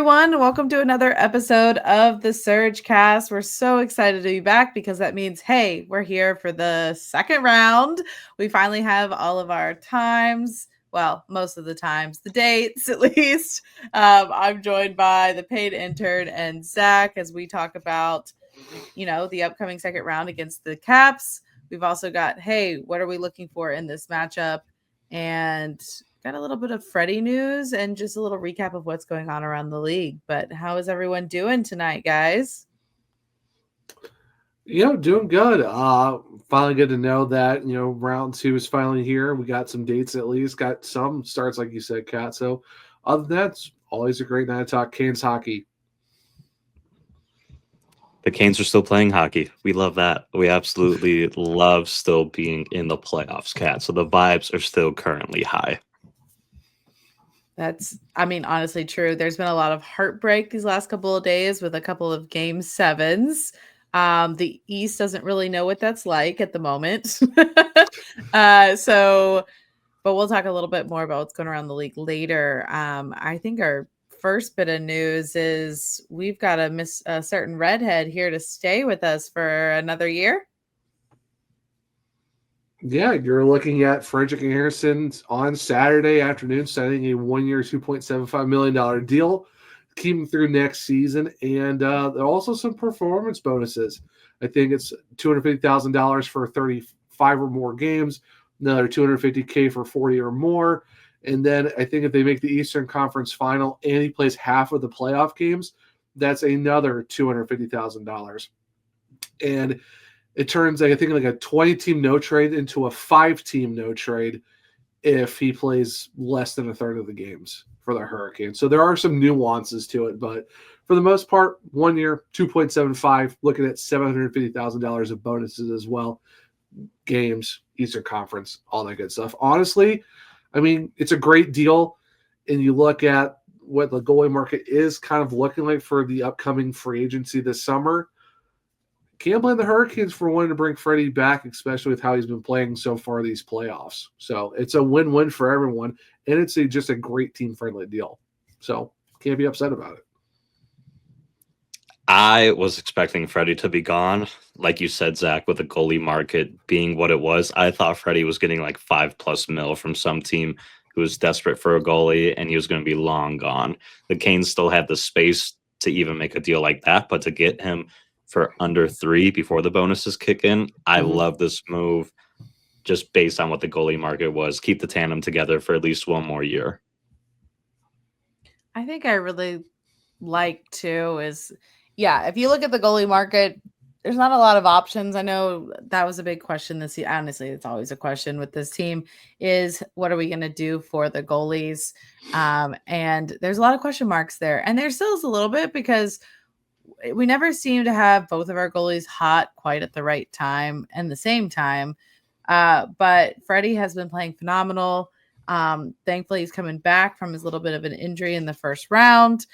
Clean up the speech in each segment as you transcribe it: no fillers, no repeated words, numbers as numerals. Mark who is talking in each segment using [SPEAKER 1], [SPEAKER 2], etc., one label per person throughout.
[SPEAKER 1] everyone. Welcome to another episode of the Surge Cast. We're so excited to be back because that means, hey, we're here for the second round. We finally have all of our times. Well, most of the times, the dates at least. I'm joined by the paid intern and Zach as we talk about, the upcoming second round against the Caps. We've also got, hey, what are we looking for in this matchup? And got a little bit of Freddie news and just a little recap of what's going on around the league. But how is everyone doing tonight, guys?
[SPEAKER 2] Doing good. Finally good to know that, round 2 is finally here. We got some dates at least, got some starts, like you said, Kat. So other than that, it's always a great night to talk Canes hockey.
[SPEAKER 3] The Canes are still playing hockey. We love that. We absolutely love still being in the playoffs, Kat. So the vibes are still currently high.
[SPEAKER 1] That's, honestly true. There's been a lot of heartbreak these last couple of days with a couple of game 7s. The East doesn't really know what that's like at the moment. But we'll talk a little bit more about what's going around the league later. I think our first bit of news is we've got a certain redhead here to stay with us for another year.
[SPEAKER 2] Yeah, you're looking at Frederik Andersen on Saturday afternoon signing a 1-year, $2.75 million deal, keeping through next season. And there are also some performance bonuses. I think it's $250,000 for 35 or more games, another $250K for 40 or more. And then I think if they make the Eastern Conference final and he plays half of the playoff games, that's another $250,000. And it turns, I think, like a 20-team no trade into a 5-team no trade if he plays less than a third of the games for the Hurricanes. So there are some nuances to it, but for the most part, 1 year, 2.75, looking at $750,000 of bonuses as well. Games, Eastern Conference, all that good stuff. Honestly, it's a great deal, and you look at what the goalie market is kind of looking like for the upcoming free agency this summer. Can't blame the Hurricanes for wanting to bring Freddie back, especially with how he's been playing so far these playoffs. So it's a win-win for everyone, and it's just a great team-friendly deal. So can't be upset about it.
[SPEAKER 3] I was expecting Freddie to be gone. Like you said, Zach, with the goalie market being what it was, I thought Freddie was getting like $5+ million from some team who was desperate for a goalie, and he was going to be long gone. The Canes still had the space to even make a deal like that, but to get him for under 3 before the bonuses kick in. I love this move just based on what the goalie market was. Keep the tandem together for at least 1 more year.
[SPEAKER 1] I think I really like too is, if you look at the goalie market, there's not a lot of options. I know that was a big question this year. Honestly, it's always a question with this team is what are we going to do for the goalies? And there's a lot of question marks there. And there still is a little bit because we never seem to have both of our goalies hot quite at the right time and the same time. But Freddie has been playing phenomenal. Thankfully, he's coming back from his little bit of an injury in the first round.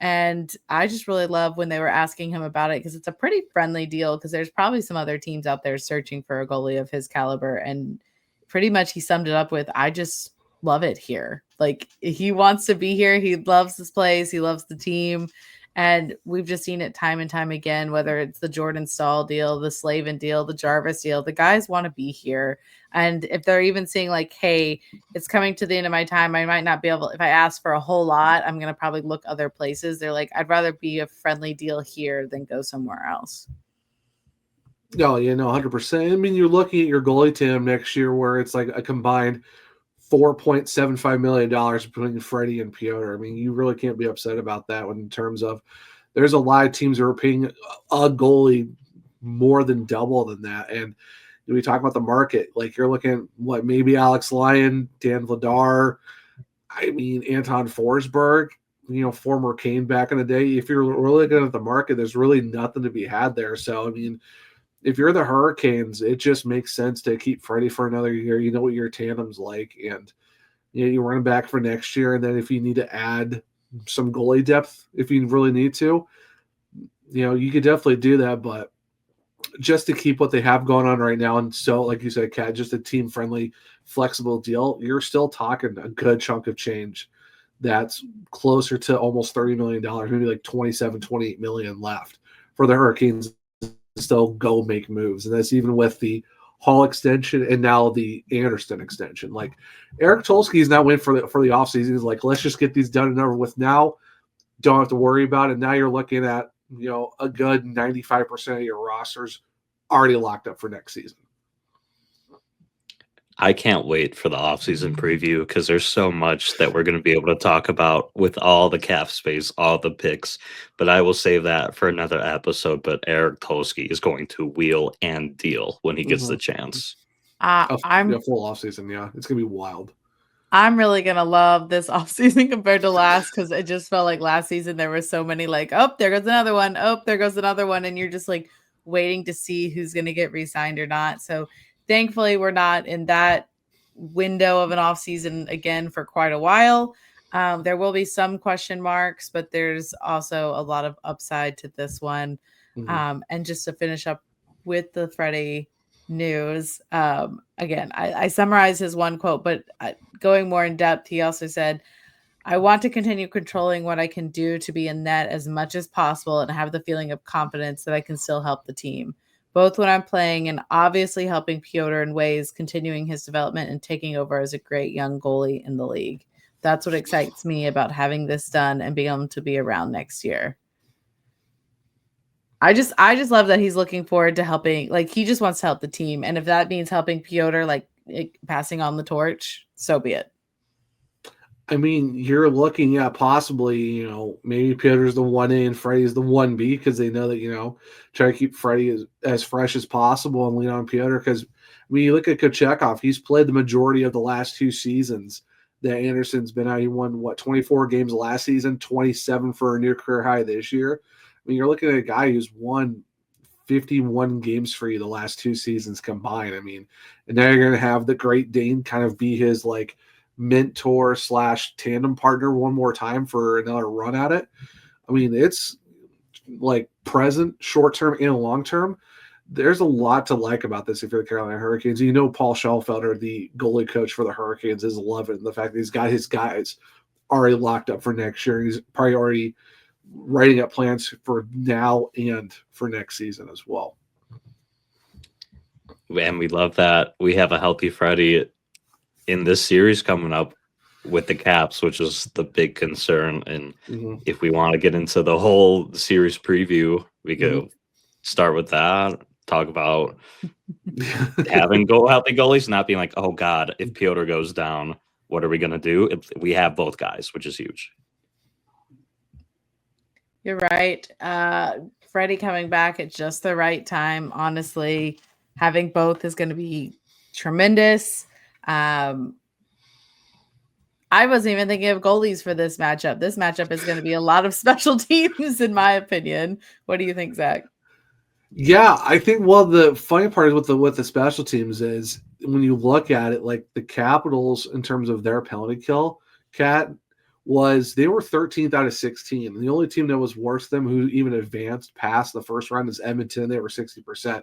[SPEAKER 1] And I just really love when they were asking him about it because it's a pretty friendly deal because there's probably some other teams out there searching for a goalie of his caliber. And pretty much he summed it up with, I just love it here. Like he wants to be here. He loves this place. He loves the team. And we've just seen it time and time again, whether it's the Jordan Stahl deal, the Slavin deal, the Jarvis deal, the guys want to be here. And if they're even saying like, hey, it's coming to the end of my time, I might not be able, if I ask for a whole lot, I'm going to probably look other places. They're like, I'd rather be a friendly deal here than go somewhere else.
[SPEAKER 2] No, 100%. You're looking at your goalie tandem next year where it's like a combined $4.75 million between Freddie and Piotr. You really can't be upset about that in terms of there's a lot of teams that are paying a goalie more than double than that. And we talk about the market, like you're looking at maybe Alex Lyon, Dan Vladar, Anton Forsberg, former Kane back in the day. If you're really looking at the market, there's really nothing to be had there. So, if you're the Hurricanes, it just makes sense to keep Freddie for another year. You know what your tandem's like, and you run back for next year. And then if you need to add some goalie depth, if you really need to, you could definitely do that. But just to keep what they have going on right now, and so like you said, Kat, just a team-friendly, flexible deal, you're still talking a good chunk of change that's closer to almost $30 million, maybe like 27, 28 million left for the Hurricanes to still go make moves. And that's even with the Hall extension and now the Andersen extension. Like Eric Tulsky's not went for the offseason. He's like, let's just get these done and over with now. Don't have to worry about it. Now you're looking at, a good 95% of your rosters already locked up for next season.
[SPEAKER 3] I can't wait for the offseason preview because there's so much that we're going to be able to talk about with all the cap space, all the picks. But I will save that for another episode. But Eric Tulsky is going to wheel and deal when he gets the chance.
[SPEAKER 1] I'm
[SPEAKER 2] full offseason. Yeah, it's going to be wild.
[SPEAKER 1] I'm really going to love this offseason compared to last because it just felt like last season there were so many like, oh, there goes another one. Oh, there goes another one. And you're just like waiting to see who's going to get re-signed or not. So thankfully, we're not in that window of an offseason again for quite a while. There will be some question marks, but there's also a lot of upside to this one. And just to finish up with the Freddie news, again, I summarized his one quote, but going more in depth, he also said, I want to continue controlling what I can do to be in net as much as possible and have the feeling of confidence that I can still help the team, both when I'm playing and obviously helping Piotr in ways, continuing his development and taking over as a great young goalie in the league. That's what excites me about having this done and being able to be around next year. I just love that he's looking forward to helping. Like, he just wants to help the team. And if that means helping Piotr, like passing on the torch, so be it.
[SPEAKER 2] I mean, you're looking at possibly, maybe Piotr's the 1A and Freddie's the 1B because they know that, try to keep Freddie as fresh as possible and lean on Piotr. Because when you look at Kochetkov, he's played the majority of the last 2 seasons that Andersen's been out. He won, 24 games last season, 27 for a new career high this year. I mean, you're looking at a guy who's won 51 games for you the last 2 seasons combined. I mean, and now you're going to have the Great Dane kind of be his, mentor / tandem partner one more time for another run at it. I mean, it's present, short term, and long term. There's a lot to like about this if you're the Carolina Hurricanes. Paul Schellfelder, the goalie coach for the Hurricanes, is loving the fact that he's got his guys already locked up for next year. He's probably already writing up plans for now and for next season as well.
[SPEAKER 3] And we love that we have a healthy Freddie in this series coming up with the Caps, which is the big concern. And if we want to get into the whole series preview, we could start with that, talk about having healthy goalies, not being like, oh God, if Piotr goes down, what are we going to do? We have both guys, which is huge.
[SPEAKER 1] You're right. Freddie coming back at just the right time. Honestly, having both is going to be tremendous. I wasn't even thinking of goalies for this matchup. This matchup is going to be a lot of special teams, in my opinion. What do you think, Zach?
[SPEAKER 2] Yeah, I think the funny part is with the special teams is when you look at it, the Capitals in terms of their penalty kill, they were 13th out of 16. And the only team that was worse than them who even advanced past the first round is Edmonton. They were 60%.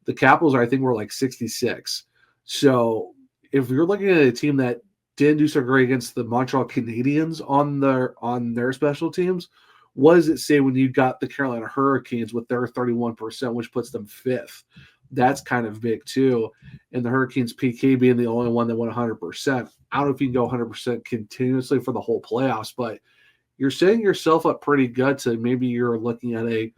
[SPEAKER 2] The Capitals, I think, were 66. So if you're looking at a team that didn't do so great against the Montreal Canadiens on their special teams, what does it say when you got the Carolina Hurricanes with their 31%, which puts them 5th? That's kind of big too. And the Hurricanes PK being the only one that went 100%. I don't know if you can go 100% continuously for the whole playoffs, but you're setting yourself up pretty good to maybe you're looking at if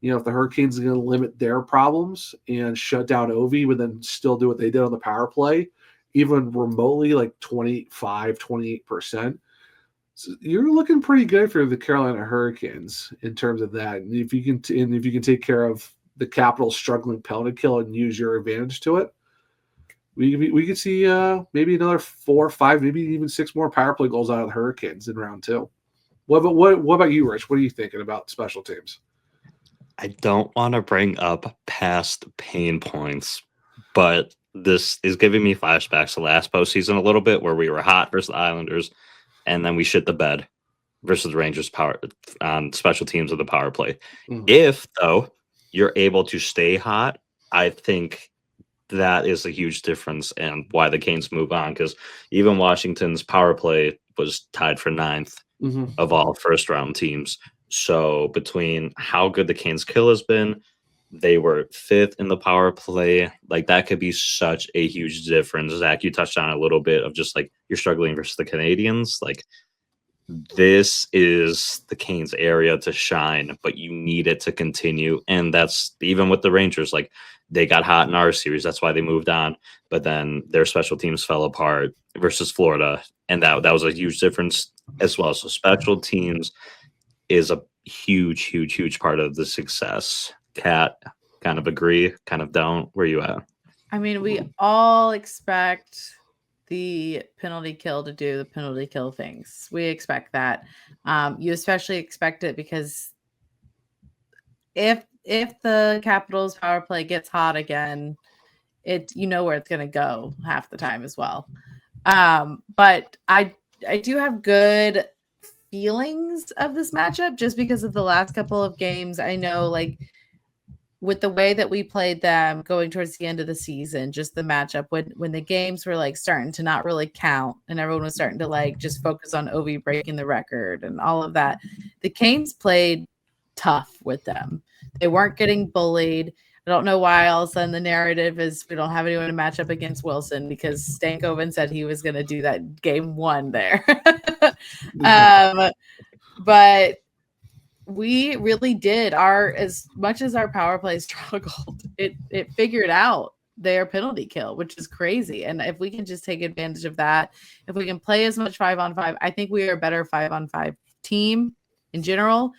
[SPEAKER 2] the Hurricanes are going to limit their problems and shut down Ovi, but then still do what they did on the power play, even remotely 25, 28%. So you're looking pretty good for the Carolina Hurricanes in terms of that. And if you can take care of the Capitals' struggling penalty kill and use your advantage to it, we could see maybe another 4 or 5, maybe even 6 more power play goals out of the Hurricanes in round 2. What about you, Rich? What are you thinking about special teams?
[SPEAKER 3] I don't want to bring up past pain points, but this is giving me flashbacks to last postseason a little bit, where we were hot versus the Islanders, and then we shit the bed versus the Rangers power on special teams of the power play. If, though, you're able to stay hot, I think that is a huge difference and why the Canes move on, because even Washington's power play was tied for ninth of all first round teams. So between how good the Canes kill has been, they were fifth in the power play. Like, that could be such a huge difference. Zach, you touched on a little bit of just like you're struggling versus the Canadians. Like, this is the Canes area to shine, but you need it to continue. And that's even with the Rangers. Like, they got hot in our series. That's why they moved on. But then their special teams fell apart versus Florida. And that was a huge difference as well. So special teams is a huge part of the success. Kat, kind of agree, kind of don't. Where you at?
[SPEAKER 1] I mean, we all expect the penalty kill to do the penalty kill things. We expect that. You especially expect it because if the Capitals power play gets hot again, you know where it's going to go half the time as well. But I do have good feelings of this matchup just because of the last couple of games. I know, like, with the way that we played them going towards the end of the season, just the matchup when the games were like starting to not really count and everyone was starting to like just focus on Ovi breaking the record and all of that, the Canes played tough with them. They weren't getting bullied. I don't know why all of a sudden the narrative is we don't have anyone to match up against Wilson, because Stankoven said he was going to do that game one there. But we really did. As much as our power play struggled, it figured out their penalty kill, which is crazy. And if we can just take advantage of that, if we can play as much 5-on-5, I think we are a better 5-on-5 team in general.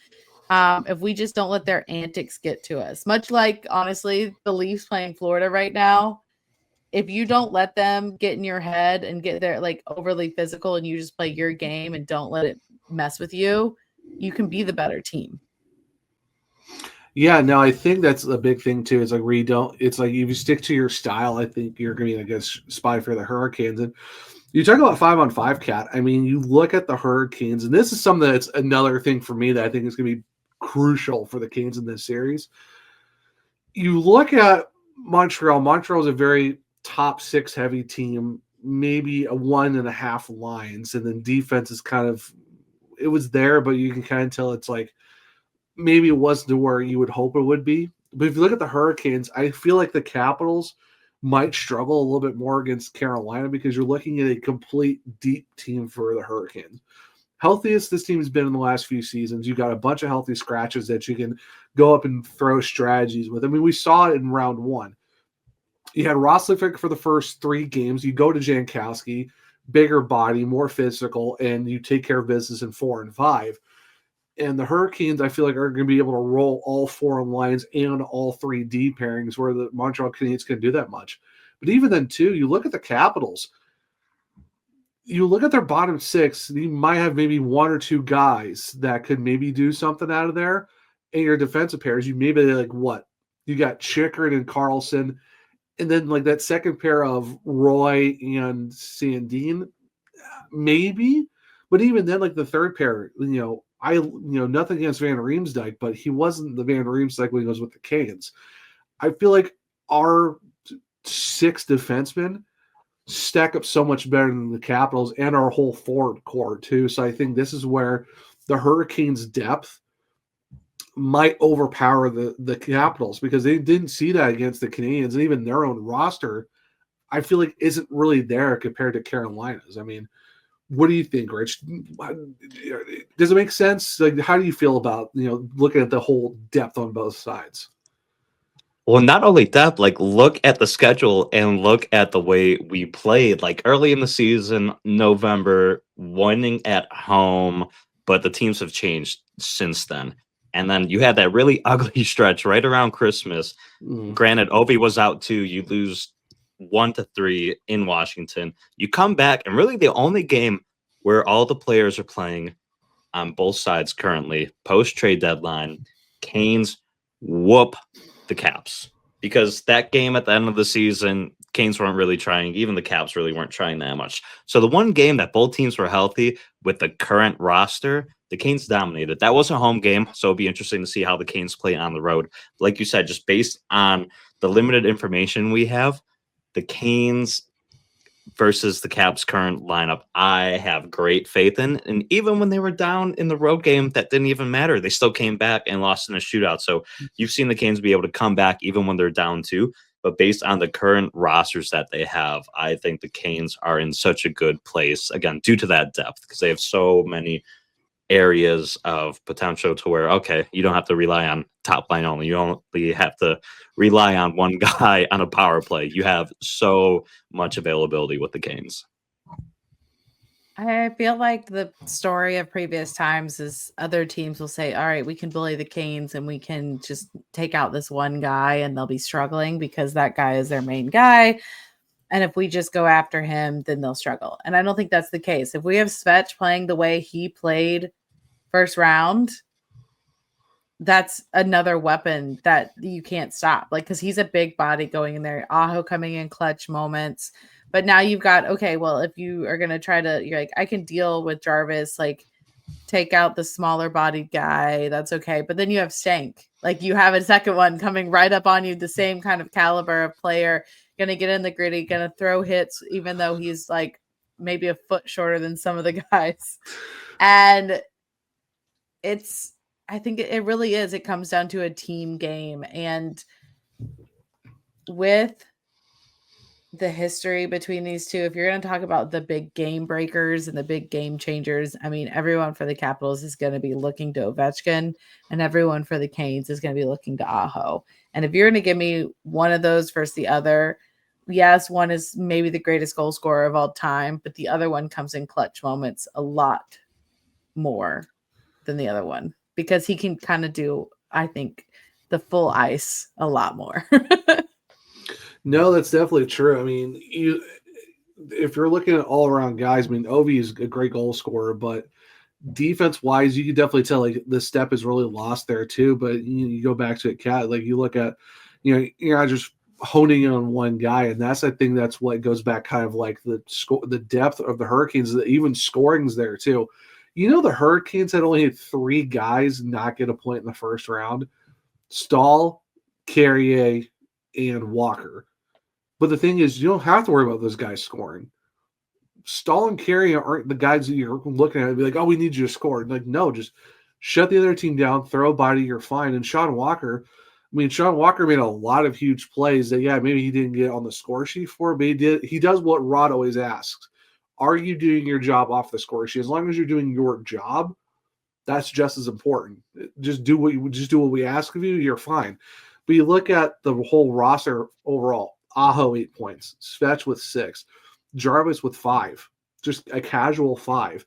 [SPEAKER 1] If we just don't let their antics get to us, much like, honestly, the Leafs playing Florida right now, if you don't let them get in your head and get there like overly physical and you just play your game and don't let it mess with you, you can be the better team.
[SPEAKER 2] Yeah, no, I think that's a big thing too. It's like it's like if you stick to your style, I think you're going to be in a good spot for the Hurricanes. And you talk about 5-on-5, Cat. I mean, you look at the Hurricanes, and this is something that's another thing for me that I think is going to be crucial for the Canes in this series. You look at Montreal. Montreal is a very top six heavy team, maybe a 1.5 lines, and then defense is kind of, it was there, but you can kind of tell it's like maybe it wasn't to where you would hope it would be. But if you look at the Hurricanes, I feel like the Capitals might struggle a little bit more against Carolina because you're looking at a complete deep team for the Hurricanes. Healthiest this team has been in the last few seasons. You got a bunch of healthy scratches that you can go up and throw strategies with. I mean, we saw it in round one. You had Roslovic for the first 3 games. You go to Jankowski, bigger body, more physical, and you take care of business in 4 and 5. And the Hurricanes, I feel like, are going to be able to roll all 4 lines and all 3 D pairings, where the Montreal Canadiens can do that much. But even then, too, you look at the Capitals. You look at their bottom 6, you might have maybe 1 or 2 guys that could maybe do something out of there. And your defensive pairs, you maybe like what? You got Chickard and Carlson, and then like that second pair of Roy and Sandin, maybe. But even then, like the third pair, nothing against Van Riemsdyk, but he wasn't the Van Riemsdyk when he was with the Canes. I feel like our 6 defensemen stack up so much better than the Capitals and our whole forward core too. So I think this is where the Hurricanes' depth might overpower the Capitals, because they didn't see that against the Canadiens, and even their own roster, I feel like, isn't really there compared to Carolina's. I mean, what do you think, Rich? Does it make sense? Like, how do you feel about, looking at the whole depth on both sides?
[SPEAKER 3] Well, not only that, like, look at the schedule and look at the way we played. Like, early in the season, November, winning at home, but the teams have changed since then. And then you had that really ugly stretch right around Christmas. Granted, Ovi was out too. You lose 1-3 in Washington. You come back, and really the only game where all the players are playing on both sides currently, post-trade deadline, Canes whoop the Caps. Because that game at the end of the season, Canes weren't really trying. Even the Caps really weren't trying that much. So the one game that both teams were healthy with the current roster, the Canes dominated. That was a home game, so it'll be interesting to see how the Canes play on the road. Like you said, just based on the limited information we have, The Canes versus the Caps' current lineup, I have great faith in. And even when they were down in the road game, that didn't even matter. They still came back and lost in a shootout. So you've seen the Canes be able to come back even when they're down too. But based on the current rosters that they have, I think the Canes are in such a good place, again, due to that depth, because they have so many areas of potential to where, okay, you don't have to rely on top line only. You only have to rely on one guy on a power play. You have so much availability with the Canes.
[SPEAKER 1] I feel like the story of previous times is other teams will say, all right, we can bully the Canes and we can just take out this one guy and they'll be struggling because that guy is their main guy. And if we just go after him, then they'll struggle. And I don't think that's the case. If we have Svetch playing the way he played first round, that's another weapon that you can't stop. Like, because he's a big body going in there. Aho coming in clutch moments. But now you've got, okay, well, if you are going to try to, you're like, I can deal with Jarvis, like, take out the smaller bodied guy. That's okay. But then you have Stank. Like, you have a second one coming right up on you, the same kind of caliber of player, going to get in the gritty, going to throw hits, even though he's like maybe a foot shorter than some of the guys. And I think it really is. It comes down to a team game. And with the history between these two, if you're going to talk about the big game breakers and the big game changers, I mean, everyone for the Capitals is going to be looking to Ovechkin, and everyone for the Canes is going to be looking to Aho. And if you're going to give me one of those versus the other, yes, one is maybe the greatest goal scorer of all time, but the other one comes in clutch moments a lot more than the other one because he can kind of do, I think, the full ice a lot more.
[SPEAKER 2] No, that's definitely true. I mean, if you're looking at all around guys, I mean, Ovi is a great goal scorer, but defense wise, you can definitely tell like the step is really lost there too. But you go back to it, Cat, like you look at, you're not just honing in on one guy, and that's I think that's what goes back kind of like the depth of the Hurricanes, even scoring's there too. The Hurricanes had only had 3 guys not get a point in the first round: Stahl, Carrier, and Walker. But the thing is, you don't have to worry about those guys scoring. Stahl and Carrier aren't the guys that you're looking at and be like, oh, we need you to score. Like, no, just shut the other team down, throw a body, you're fine. And Sean Walker made a lot of huge plays that, yeah, maybe he didn't get on the score sheet for, but he does what Rod always asks. Are you doing your job off the score sheet? As long as you're doing your job, that's just as important. Just do what we ask of you, you're fine. But you look at the whole roster overall. Aho 8 points, Svetch with 6, Jarvis with 5, just a casual 5.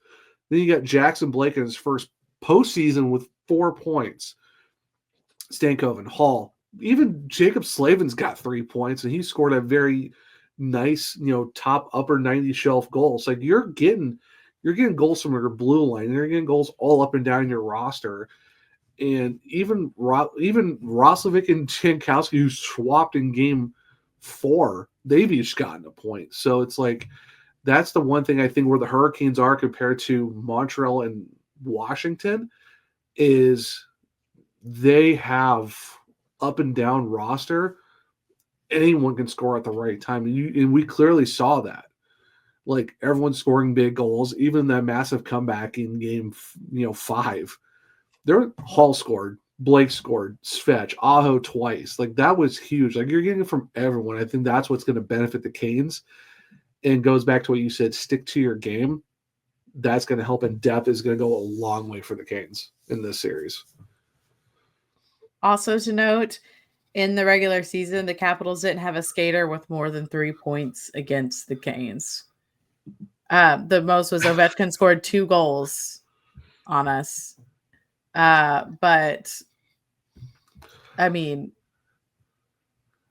[SPEAKER 2] Then you got Jackson Blake in his first postseason with 4 points. Stankoven, Hall, even Jacob Slavin's got 3 points, and he scored a very nice, top upper 90 shelf goal. So like you're getting goals from your blue line, and you're getting goals all up and down your roster. And even Roslovic and Jankowski, who swapped in game 4, they've each gotten a point. So it's like that's the one thing I think where the Hurricanes are compared to Montreal and Washington is they have up and down roster. Anyone can score at the right time, and we clearly saw that. Like everyone's scoring big goals, even that massive comeback in game 5. Hall scored, Blake scored, Svetch, Aho twice. Like that was huge. Like you're getting it from everyone. I think that's what's going to benefit the Canes. And goes back to what you said, stick to your game. That's going to help, and depth is going to go a long way for the Canes in this series.
[SPEAKER 1] Also to note, in the regular season, the Capitals didn't have a skater with more than 3 points against the Canes. The most was Ovechkin scored 2 goals on us. But I mean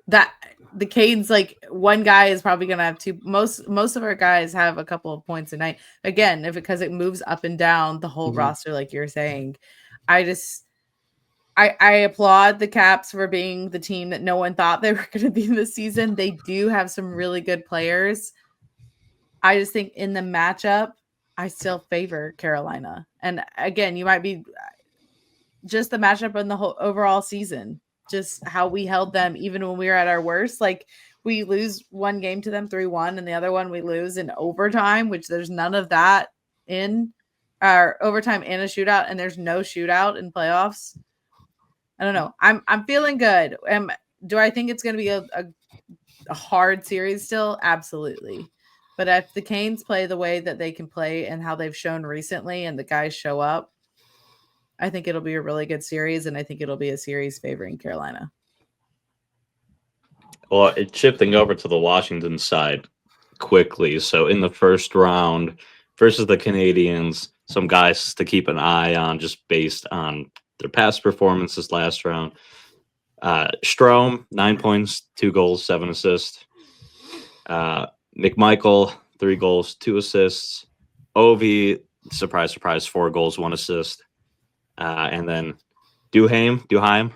[SPEAKER 1] that the Canes, like one guy is probably going to have 2. Most of our guys have a couple of points a night. Again, because it moves up and down the whole roster, like you're saying. I applaud the Caps for being the team that no one thought they were going to be this season. They do have some really good players. I just think in the matchup, I still favor Carolina. And again, you might be just the matchup in the whole overall season, just how we held them even when we were at our worst. Like we lose one game to them 3-1 and the other one we lose in overtime, which there's none of that in our overtime and a shootout, and there's no shootout in playoffs. I don't know. I'm feeling good. Do I think it's going to be a hard series still? Absolutely. But if the Canes play the way that they can play and how they've shown recently and the guys show up, I think it'll be a really good series, and I think it'll be a series favoring Carolina.
[SPEAKER 3] Well, it's shifting over to the Washington side quickly. So in the first round versus the Canadians, some guys to keep an eye on just based on their past performances last round. Strome, 9 points, 2 goals, 7 assists. McMichael, 3 goals, 2 assists. Ovi, surprise, surprise, 4 goals, 1 assist. And then Duhaime.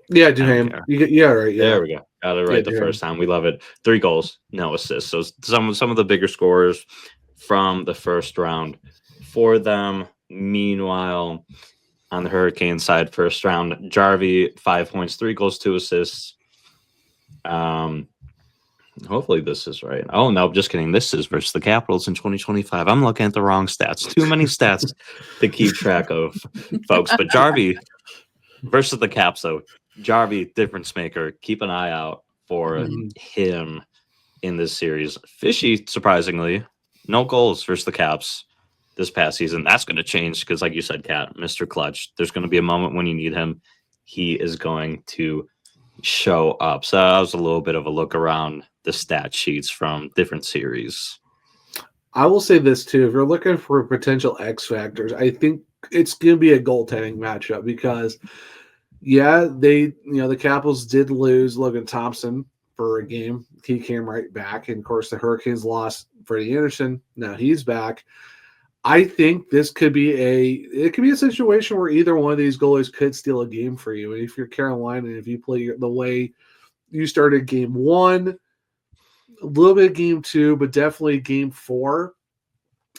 [SPEAKER 2] Yeah, Duhaime. Yeah, right. Yeah.
[SPEAKER 3] There we go. Got it right the first time. We love it. 3 goals, no assists. So some of the bigger scorers from the first round for them. Meanwhile, on the Hurricane side, first round, Jarvi, 5 points, 3 goals, 2 assists. Hopefully this is right. Oh, no, just kidding. This is versus the Capitals in 2025. I'm looking at the wrong stats. Too many stats to keep track of, folks. But Jarvi versus the Caps, though. Jarvi, difference maker. Keep an eye out for him in this series. Fishy, surprisingly, no goals versus the Caps this past season. That's going to change because, like you said, Kat, Mr. Clutch, there's going to be a moment when you need him. He is going to show up. So that was a little bit of a look around the stat sheets from different series.
[SPEAKER 2] I will say this, too. If you're looking for potential X factors, I think it's going to be a goaltending matchup because – yeah, the Capitals did lose Logan Thompson for a game. He came right back. And, of course, the Hurricanes lost Freddie Andersen. Now he's back. I think this could be a situation where either one of these goalies could steal a game for you. And if you're Carolina and if you play the way you started game 1, a little bit of game 2, but definitely game 4,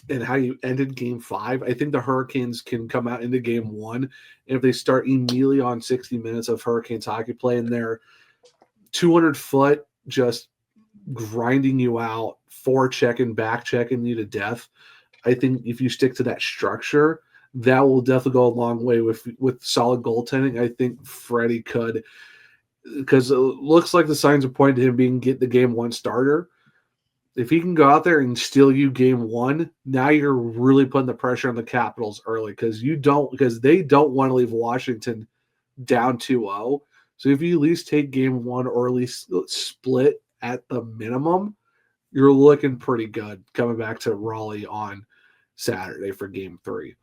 [SPEAKER 2] and how you ended game 5, I think the Hurricanes can come out into game 1. And if they start immediately on 60 minutes of Hurricanes hockey play and they're 200-foot just grinding you out, forechecking, back-checking you to death, I think if you stick to that structure, that will definitely go a long way with solid goaltending. I think Freddie could, because it looks like the signs are pointing to him being the game 1 starter. If he can go out there and steal you game 1, now you're really putting the pressure on the Capitals early because they don't want to leave Washington down 2-0. So if you at least take game 1 or at least split at the minimum, you're looking pretty good coming back to Raleigh on Saturday for game 3.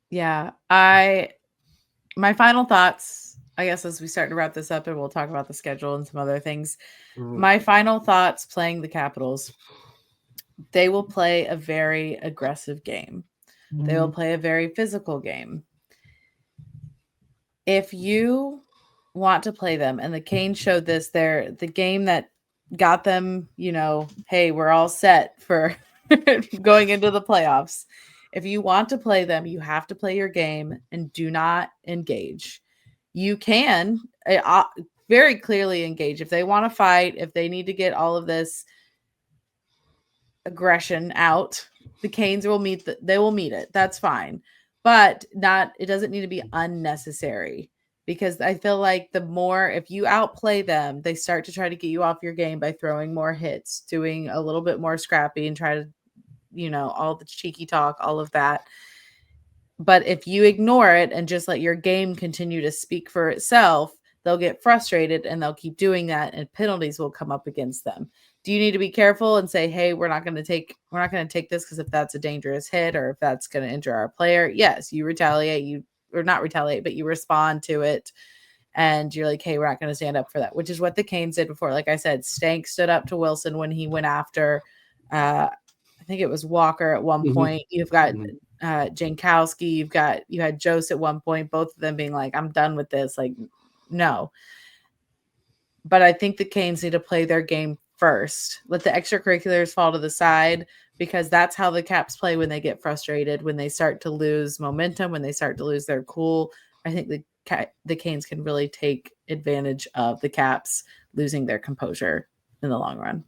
[SPEAKER 1] Yeah, my final thoughts, I guess, as we start to wrap this up, and we'll talk about the schedule and some other things. My final thoughts playing the Capitals. They will play a very aggressive game. They will play a very physical game. If you want to play them, and the Canes showed this, they're the game that got them, hey, we're all set for going into the playoffs. If you want to play them, you have to play your game and do not engage. You can very clearly engage. If they want to fight, if they need to get all of this aggression out, the Canes will meet it. That's fine. But it doesn't need to be unnecessary, because I feel like the more, if you outplay them, they start to try to get you off your game by throwing more hits, doing a little bit more scrappy and try to, all the cheeky talk, all of that. But if you ignore it and just let your game continue to speak for itself, they'll get frustrated and they'll keep doing that, and penalties will come up against them. Do you need to be careful and say, hey, we're not going to take this because if that's a dangerous hit or if that's going to injure our player? Yes, you retaliate, or not retaliate, but you respond to it. And you're like, hey, we're not going to stand up for that, which is what the Canes did before. Like I said, Stank stood up to Wilson when he went after, I think it was Walker at one point. You've got Jankowski, you had Jose at one point, both of them being like, I'm done with this. Like, no. But I think the Canes need to play their game first. Let the extracurriculars fall to the side, because that's how the Caps play when they get frustrated, when they start to lose momentum, when they start to lose their cool. I think the Canes can really take advantage of the Caps losing their composure in the long run.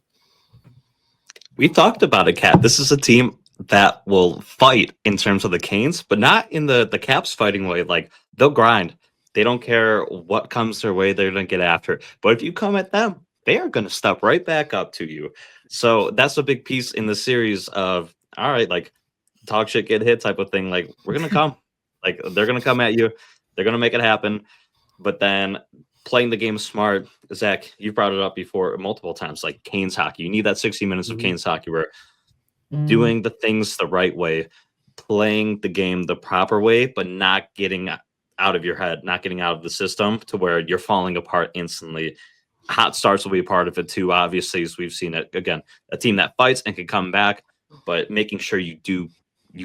[SPEAKER 3] We talked about it, Kat. This is a team that will fight in terms of the Canes, but not in the Caps fighting way. Like, they'll grind. They don't care what comes their way. They're going to get after it. But if you come at them, they are going to step right back up to you. So that's a big piece in the series of, all right, like, talk shit, get hit type of thing. Like, we're going to come. Like, they're going to come at you. They're going to make it happen. But then playing the game smart, Zach, you brought it up before multiple times, like Canes hockey. You need that 60 minutes of Canes hockey where doing the things the right way, playing the game the proper way, but not getting out of your head, not getting out of the system to where you're falling apart instantly. Hot starts will be a part of it too, obviously, as we've seen it. Again, a team that fights and can come back, but making sure you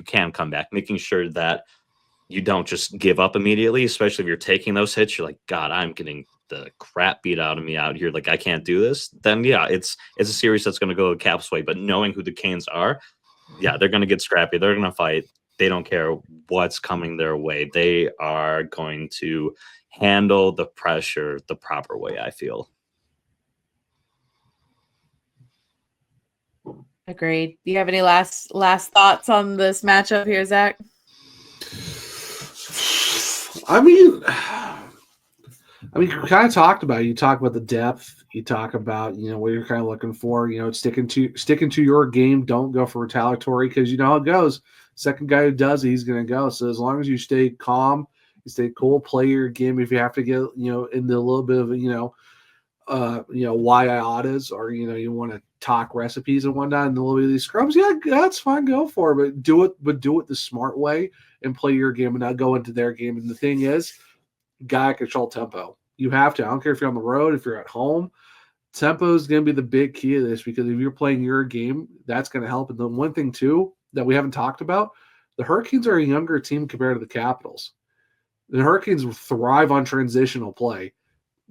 [SPEAKER 3] can come back, making sure that you don't just give up immediately, especially if you're taking those hits. You're like, God, I'm getting the crap beat out of me out here. Like, I can't do this. Then, yeah, it's a series that's going to go the Caps' way. But knowing who the Canes are, yeah, they're going to get scrappy. They're going to fight. They don't care what's coming their way. They are going to handle the pressure the proper way, I feel.
[SPEAKER 1] Agreed. Do you have any last thoughts on this matchup here, Zach?
[SPEAKER 2] I mean, we kind of talked about it. You talk about the depth. You talk about, what you're kind of looking for. Sticking to your game. Don't go for retaliatory because you know how it goes. Second guy who does it, he's going to go. So as long as you stay calm, you stay cool, play your game. If you have to get, into a little bit of, why IATAs or, you want to talk recipes and whatnot and a little bit of these scrubs, yeah, that's fine. Go for it. But do it the smart way and play your game and not go into their game. And the thing is, gotta control tempo. You have to. I don't care if you're on the road, if you're at home. Tempo is going to be the big key to this because if you're playing your game, that's going to help. And the one thing, too, that we haven't talked about, the Hurricanes are a younger team compared to the Capitals. The Hurricanes thrive on transitional play.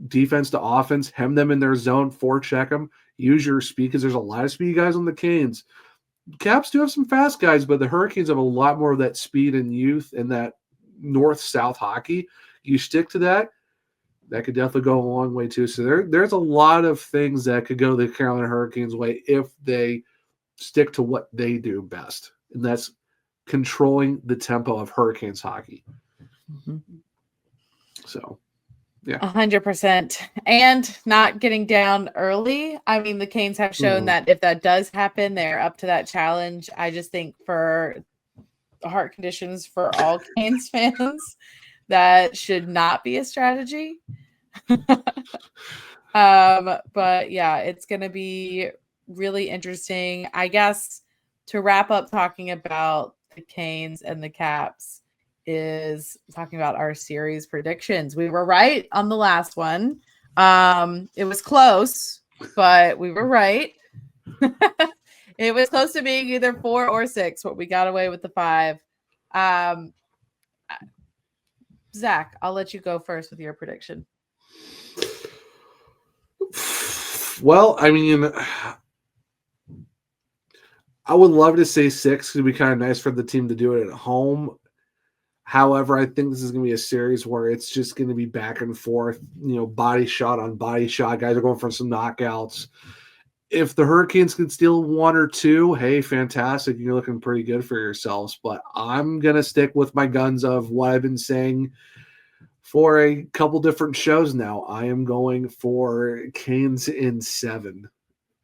[SPEAKER 2] Defense to offense, hem them in their zone, forecheck them, use your speed because there's a lot of speed guys on the Canes. Caps do have some fast guys, but the Hurricanes have a lot more of that speed and youth and that north-south hockey. You stick to that, that could definitely go a long way too. So there's a lot of things that could go the Carolina Hurricanes' way if they stick to what they do best, and that's controlling the tempo of Hurricanes hockey. Mm-hmm. So, yeah.
[SPEAKER 1] 100%. And not getting down early. I mean, the Canes have shown that if that does happen, they're up to that challenge. I just think for heart conditions for all Canes fans, that should not be a strategy. But yeah, it's going to be really interesting. I guess to wrap up talking about the Canes and the Caps is talking about our series predictions. We were right on the last one. It was close, but we were right. It was close to being either 4 or 6, but we got away with the 5. Zach, I'll let you go first with your prediction.
[SPEAKER 2] Well, I mean, I would love to say 6. It'd be kind of nice for the team to do it at home. However, I think this is going to be a series where it's just going to be back and forth, body shot on body shot. Guys are going for some knockouts. If the Hurricanes can steal 1 or 2, hey, fantastic. You're looking pretty good for yourselves. But I'm going to stick with my guns of what I've been saying for a couple different shows now. I am going for Canes in 7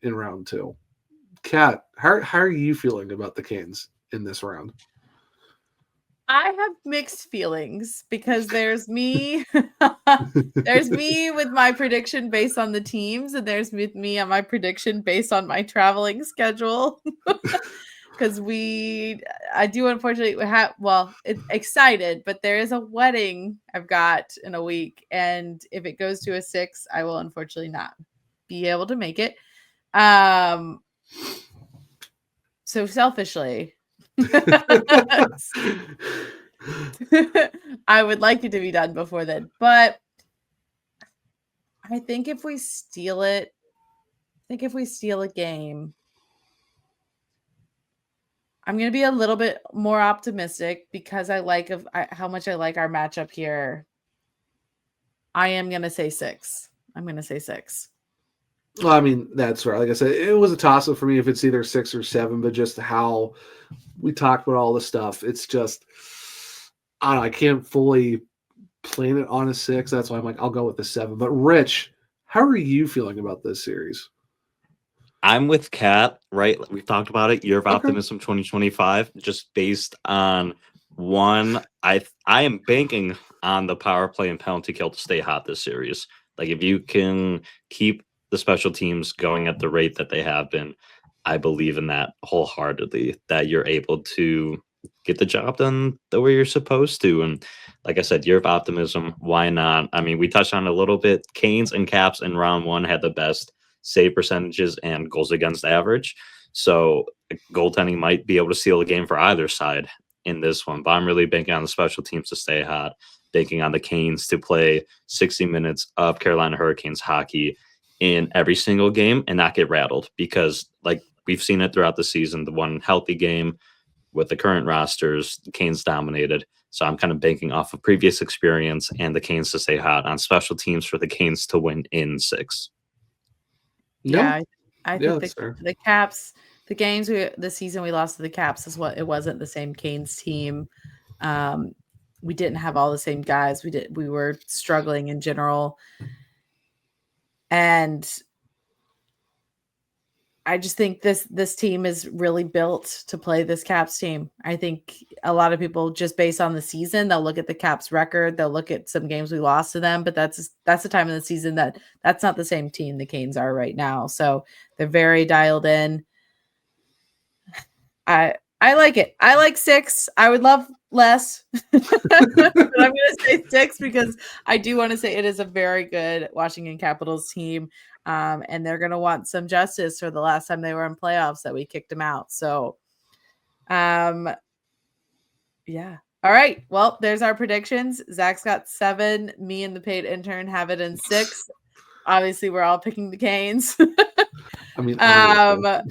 [SPEAKER 2] in round 2. Kat, how are you feeling about the Canes in this round?
[SPEAKER 1] I have mixed feelings because there's me there's me with my prediction based on the teams, and there's me on my prediction based on my traveling schedule. Because I do unfortunately have, it's excited, but there is a wedding I've got in a week, and if it goes to a 6, I will unfortunately not be able to make it. So selfishly, I would like it to be done before then, but I think if we steal a game, I'm going to be a little bit more optimistic because how much I like our matchup here. I am going to say 6. I'm going to say 6.
[SPEAKER 2] Well, I mean, that's right. Like I said, it was a toss-up for me if it's either 6 or 7, but just how we talked about all the stuff, it's just, I don't know, I can't fully plan it on a 6. That's why I'm like, I'll go with the 7. But Rich, how are you feeling about this series?
[SPEAKER 3] I'm with Kat, right? We've talked about it. Year of
[SPEAKER 2] Okay.
[SPEAKER 3] Optimism 2025, just based on one. I am banking on the power play and penalty kill to stay hot this series. Like if you can keep the special teams going at the rate that they have been, I believe in that wholeheartedly, that you're able to get the job done the way you're supposed to. And like I said, year of optimism, why not? I mean, we touched on it a little bit. Canes and Caps in round 1 had the best save percentages and goals against average. So goaltending might be able to seal the game for either side in this one. But I'm really banking on the special teams to stay hot, banking on the Canes to play 60 minutes of Carolina Hurricanes hockey in every single game and not get rattled, because like we've seen it throughout the season, the one healthy game with the current rosters, the Canes dominated. So I'm kind of banking off of previous experience and the Canes to stay hot on special teams for the Canes to win in 6.
[SPEAKER 1] Yeah, I
[SPEAKER 2] Yeah,
[SPEAKER 1] think
[SPEAKER 2] that's fair.
[SPEAKER 1] the Caps, the season we lost to the Caps is what it wasn't the same Canes team. We didn't have all the same guys. We were struggling in general. And I just think this team is really built to play this Caps team. I think a lot of people, just based on the season, they'll look at the Caps record, they'll look at some games we lost to them, but that's the time of the season that's not the same team the Canes are right now. So they're very dialed in. I like it. I like 6. I would love less, but I'm going to say 6 because I do want to say it is a very good Washington Capitals team. And they're going to want some justice for the last time they were in playoffs that we kicked them out. So, yeah. All right. Well, there's our predictions. Zach's got 7. Me and the paid intern have it in 6. Obviously, we're all picking the Canes.
[SPEAKER 2] I mean,
[SPEAKER 1] but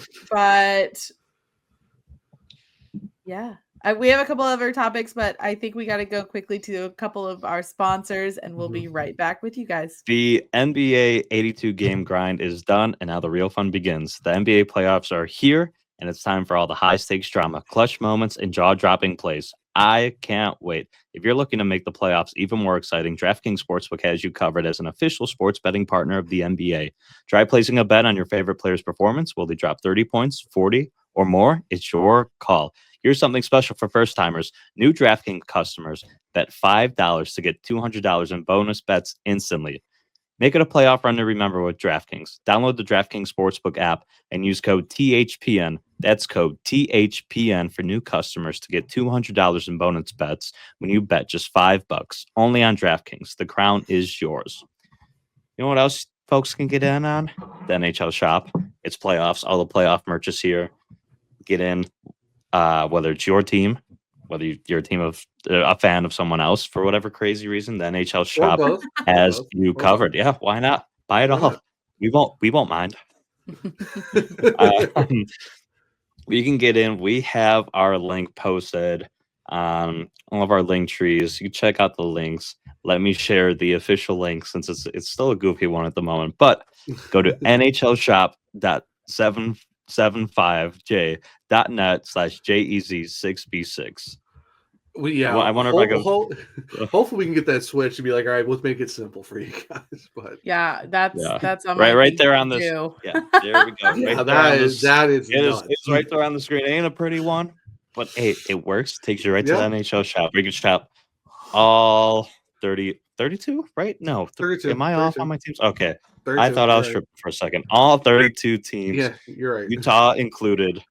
[SPEAKER 1] yeah. We have a couple other topics, but I think we got to go quickly to a couple of our sponsors, and we'll be right back with you guys.
[SPEAKER 3] The NBA 82 game grind is done, and now the real fun begins. The NBA playoffs are here, and it's time for all the high stakes drama, clutch moments, and jaw dropping plays. I can't wait. If you're looking to make the playoffs even more exciting, DraftKings Sportsbook has you covered as an official sports betting partner of the NBA. Try placing a bet on your favorite player's performance. Will they drop 30 points, 40, or more? It's your call. Here's something special for first-timers. New DraftKings customers bet $5 to get $200 in bonus bets instantly. Make it a playoff run to remember with DraftKings. Download the DraftKings Sportsbook app and use code THPN. That's code THPN for new customers to get $200 in bonus bets when you bet just $5. Only on DraftKings. The crown is yours. You know what else folks can get in on? The NHL Shop. It's playoffs. All the playoff merch is here. Get in. Whether it's your team, whether you're a team of a fan of someone else for whatever crazy reason, the NHL Shop has you covered. Yeah, why not? Buy it all. We won't mind. You can get in. We have our link posted on all of our link trees. You check out the links. Let me share the official link since it's still a goofy one at the moment. But go to nhlshop.75j.net/JEZ6B6.
[SPEAKER 2] Yeah,
[SPEAKER 3] I wonder if I go.
[SPEAKER 2] Hopefully, we can get that switch and be like, all right, let's make it simple for you guys. But
[SPEAKER 1] yeah, that's on
[SPEAKER 3] right there on this.
[SPEAKER 1] too.
[SPEAKER 3] Yeah, there we go.
[SPEAKER 2] Yeah,
[SPEAKER 3] right
[SPEAKER 2] that is
[SPEAKER 3] it's right there on the screen. It ain't a pretty one, but hey, it works. Takes you right to the NHL Shop. You can shop all 32, right? No,
[SPEAKER 2] 32.
[SPEAKER 3] Am I
[SPEAKER 2] 32.
[SPEAKER 3] off on my teams? Okay,
[SPEAKER 2] 32,
[SPEAKER 3] I thought I was tripping for a second. All 32 teams.
[SPEAKER 2] Yeah, you're right.
[SPEAKER 3] Utah included.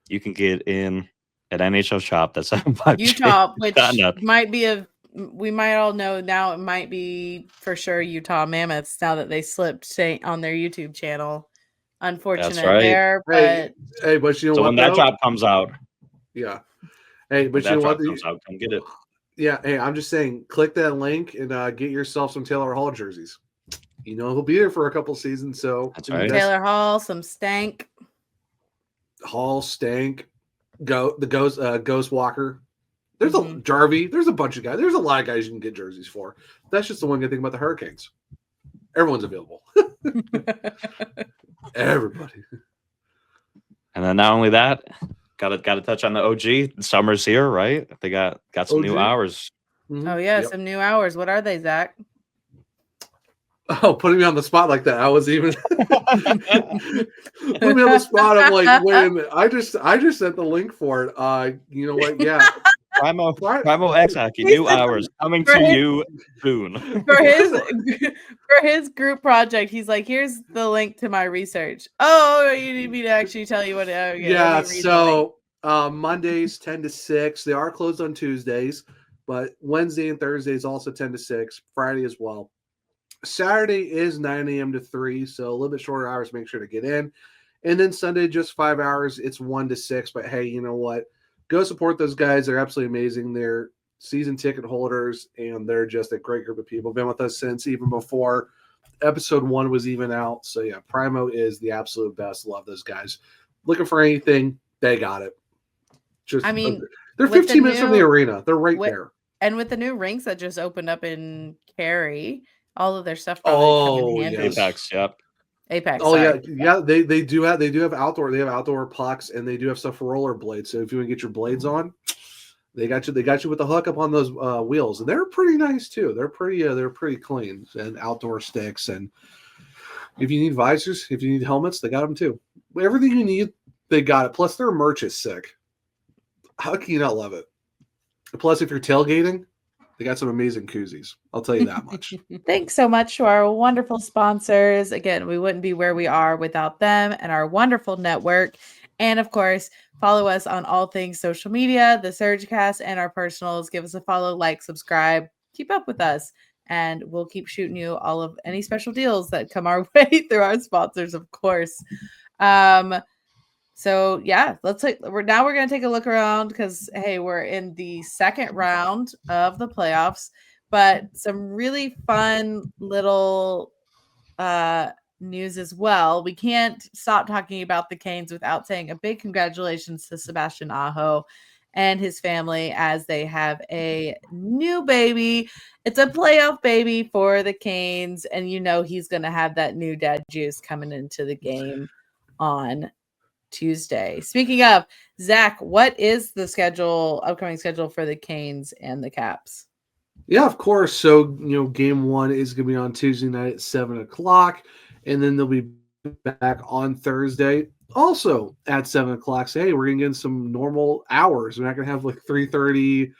[SPEAKER 3] You can get in at NHL Shop. That's
[SPEAKER 1] Utah, which might be we might all know now. It might be for sure Utah Mammoths now that they slipped on their YouTube channel. Unfortunate there, but
[SPEAKER 2] but you know what?
[SPEAKER 3] When that drop comes out,
[SPEAKER 2] yeah. Hey, but you know what?
[SPEAKER 3] Comes out, come get it.
[SPEAKER 2] Yeah. Hey, I'm just saying, click that link and get yourself some Taylor Hall jerseys. You know he'll be there for a couple seasons, so
[SPEAKER 3] that's right.
[SPEAKER 1] Taylor Hall, some Stank.
[SPEAKER 2] Hall, Stank. Ghost Walker. There's a Jarvie. There's a bunch of guys. There's a lot of guys you can get jerseys for. That's just the one good thing about the Hurricanes. Everyone's available. Everybody.
[SPEAKER 3] And then not only that, got to touch on the OG. Summer's here, right? They got some new hours.
[SPEAKER 1] Mm-hmm. Oh yeah, some new hours. What are they, Zach?
[SPEAKER 2] Oh, putting me on the spot like that. I was even putting me on the spot. I'm like, wait a minute. I just sent the link for it. You know what? Yeah.
[SPEAKER 3] Primo X Hockey, new hours coming to you soon.
[SPEAKER 1] For his group project, he's like, here's the link to my research. Oh, you need me to actually tell you what
[SPEAKER 2] yeah, so Mondays 10 to 6. They are closed on Tuesdays, but Wednesday and Thursdays also 10 to 6, Friday as well. Saturday is 9 a.m. to 3, so a little bit shorter hours. Make sure to get in. And then Sunday, just 5 hours. It's 1 to 6. But hey, you know what? Go support those guys. They're absolutely amazing. They're season ticket holders, and they're just a great group of people. Been with us since even before episode 1 was even out. So yeah, Primo is the absolute best. Love those guys. Looking for anything, they got it. Just, they're 15 minutes from the arena. They're right there.
[SPEAKER 1] And with the new rinks that just opened up in Cary, all of their stuff probably come in handy.
[SPEAKER 3] Apex, yep.
[SPEAKER 1] Apex.
[SPEAKER 2] Oh yeah. They do have outdoor. They have outdoor pucks, and they do have stuff for rollerblades. So if you want to get your blades on, they got you. They got you with the hook up on those wheels, and they're pretty nice too. They're pretty clean and outdoor sticks. And if you need visors, if you need helmets, they got them too. Everything you need, they got it. Plus, their merch is sick. How can you not love it? Plus, if you're tailgating, they got some amazing koozies. I'll tell you that much.
[SPEAKER 1] Thanks so much to our wonderful sponsors. Again, we wouldn't be where we are without them and our wonderful network. And of course, follow us on all things social media, the Surgecast, and our personals. Give us a follow, like, subscribe, keep up with us, and we'll keep shooting you all of any special deals that come our way through our sponsors, of course. So yeah, we're going to take a look around because hey, we're in the second round of the playoffs, but some really fun little news as well. We can't stop talking about the Canes without saying a big congratulations to Sebastian Aho and his family as they have a new baby. It's a playoff baby for the Canes, and you know he's going to have that new dad juice coming into the game on Tuesday. Speaking of, Zach, what is the upcoming schedule for the Canes and the Caps?
[SPEAKER 2] Yeah, of course. So, game 1 is going to be on Tuesday night at 7:00, and then they'll be back on Thursday also at 7:00. So, hey, we're going to get some normal hours. We're not going to have like 3:30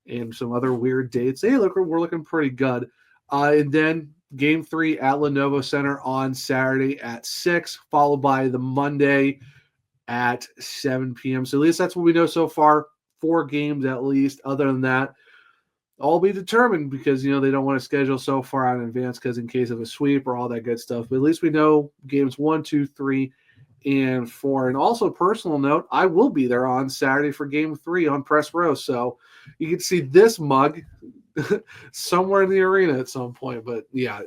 [SPEAKER 2] and some other weird dates. Hey, look, we're looking pretty good. And then game 3 at Lenovo Center on Saturday at 6, followed by the Monday at 7 p.m. So at least that's what we know so far. 4 games at least. Other than that, all be determined because, they don't want to schedule so far out in advance because in case of a sweep or all that good stuff. But at least we know games 1, 2, 3, and 4. And also, personal note, I will be there on Saturday for game 3 on press row. So you can see this mug somewhere in the arena at some point. But yeah,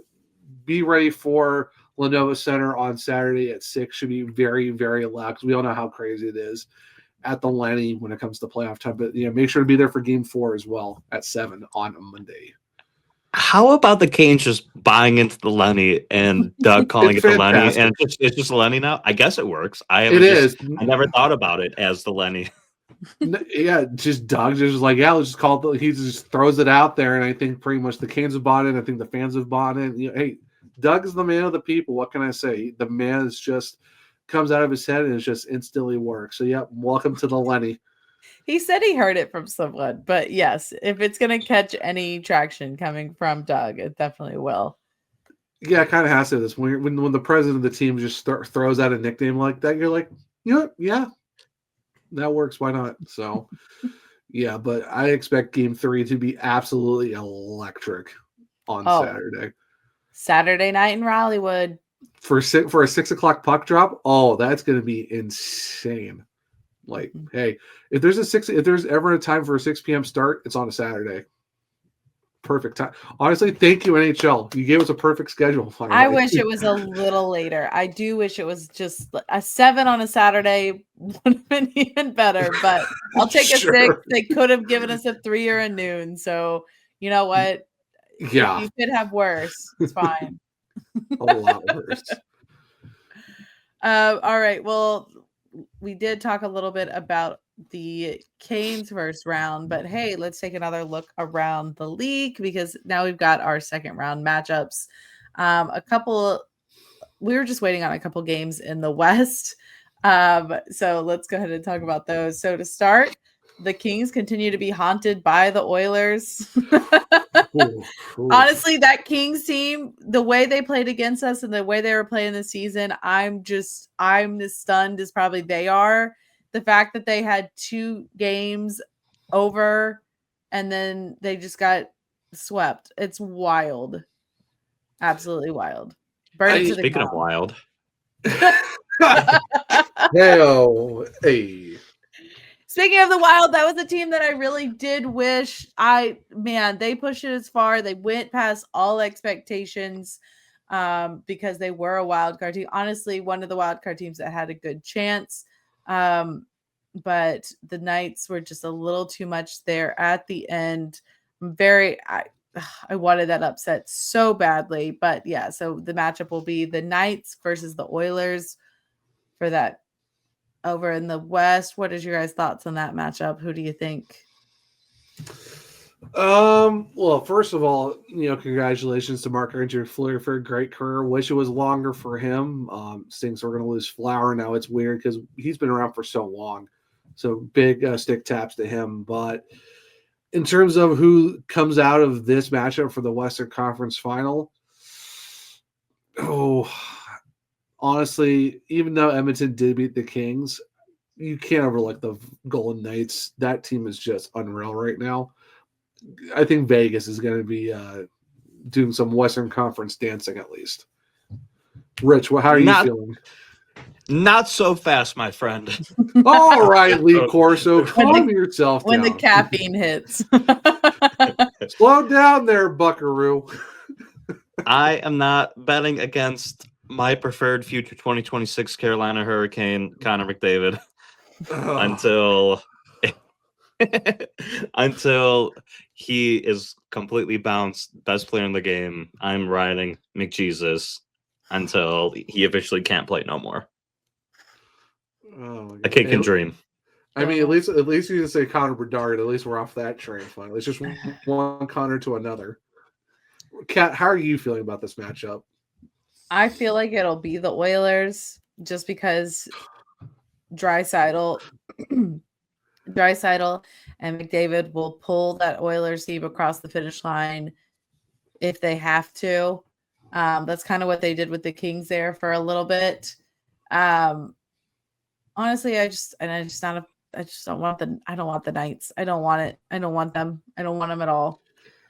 [SPEAKER 2] be ready for Lenovo Center on Saturday at 6. Should be very, very loud because we all know how crazy it is at the Lenny when it comes to playoff time. But make sure to be there for game 4 as well at 7 on a Monday.
[SPEAKER 3] How about the Canes just buying into the Lenny and Doug calling it the Lenny? And it's just Lenny now? I guess it works. I never thought about it as the Lenny.
[SPEAKER 2] Yeah, just Doug just like, let's just call it. He just throws it out there. And I think pretty much the Canes have bought it. I think the fans have bought it. Hey, Doug is the man of the people. What can I say? The man is just comes out of his head and it just instantly works. So, welcome to the Lenny.
[SPEAKER 1] He said he heard it from someone, but yes, if it's going to catch any traction coming from Doug, it definitely will.
[SPEAKER 2] Yeah, it kind of has to. This when the president of the team just throws out a nickname like that, you're like, yeah, that works. Why not? So, yeah, but I expect game 3 to be absolutely electric on Saturday. Saturday night in Rallywood. For a 6:00 puck drop, that's going to be insane. Like, hey, if there's ever a time for a 6 p.m. start, it's on a Saturday. perfect time. Honestly, thank you, NHL. You gave us a perfect schedule. Finally.
[SPEAKER 1] I wish it was a little later. I do wish it was just a 7 on a Saturday would have been even better, but I'll take a 6. They could have given us a 3 or a noon. So, you know what?
[SPEAKER 2] Yeah.
[SPEAKER 1] You could have worse. It's fine.
[SPEAKER 2] A lot worse.
[SPEAKER 1] All right. Well, we did talk a little bit about the Canes first round, but hey, let's take another look around the league because now we've got our second round matchups. We were just waiting on a couple games in the West. So let's go ahead and talk about those. So to start, the Kings continue to be haunted by the Oilers.
[SPEAKER 2] Ooh.
[SPEAKER 1] Honestly, that Kings team, the way they played against us and the way they were playing this season, I'm as stunned as probably they are. The fact that they had 2 games over and then they just got swept. It's wild. Absolutely wild.
[SPEAKER 3] Speaking of wild.
[SPEAKER 2] Hey.
[SPEAKER 1] Speaking of the Wild, that was a team that I really did wish they pushed it as far. They went past all expectations because they were a wild card team. Honestly, one of the wild card teams that had a good chance. But the Knights were just a little too much there at the end. I wanted that upset so badly. But yeah, so the matchup will be the Knights versus the Oilers for that. Over in the West, what is your guys' thoughts on that matchup? Who do you think?
[SPEAKER 2] Well, first of all, congratulations to Marc-Andre Fleury for a great career. Wish it was longer for him. Stinks we're going to lose Flower now. It's weird because he's been around for so long. So big stick taps to him. But in terms of who comes out of this matchup for the Western Conference Final, honestly, even though Edmonton did beat the Kings, you can't overlook the Golden Knights. That team is just unreal right now. I think Vegas is going to be doing some Western Conference dancing at least. Rich, how are you feeling?
[SPEAKER 3] Not so fast, my friend.
[SPEAKER 2] All right, Lee Corso, calm yourself down.
[SPEAKER 1] When the caffeine hits.
[SPEAKER 2] Slow down there, buckaroo.
[SPEAKER 3] I am not betting against my preferred future 2026 Carolina Hurricane, Connor McDavid, until he is completely bounced, best player in the game. I'm riding McJesus until he officially can't play no more. A kid can dream.
[SPEAKER 2] I mean, at least you can say Connor Bedard. At least we're off that train finally. It's just one Connor to another. Kat, how are you feeling about this matchup?
[SPEAKER 1] I feel like it'll be the Oilers just because Draisaitl and McDavid will pull that Oilers team across the finish line if they have to. That's kind of what they did with the Kings there for a little bit. Honestly, I don't want the Knights. I don't want it. I don't want them. I don't want them at all.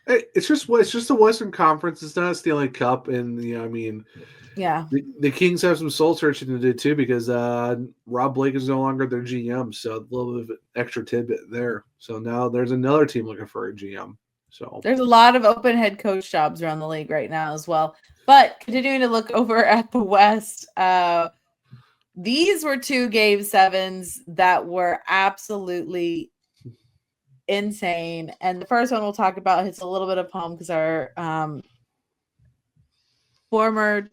[SPEAKER 2] It's just the Western Conference. It's not a Stanley Cup, and
[SPEAKER 1] yeah,
[SPEAKER 2] the Kings have some soul searching to do too because Rob Blake is no longer their GM, so a little bit of extra tidbit there. So now there's another team looking for a GM. So
[SPEAKER 1] there's a lot of open head coach jobs around the league right now as well. But continuing to look over at the West, these were 2 Game 7s that were absolutely insane. And the first one we'll talk about hits a little bit of home because our former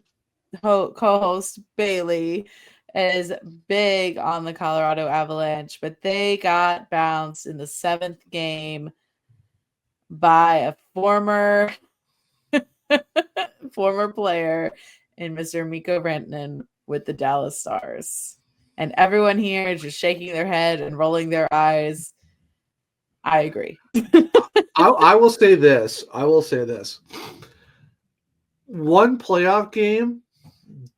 [SPEAKER 1] co-host Bailey is big on the Colorado Avalanche, but they got bounced in the 7th game by a former player in Mr. Mikko Rantanen with the Dallas Stars. And everyone here is just shaking their head and rolling their eyes. I agree.
[SPEAKER 2] I will say this. One playoff game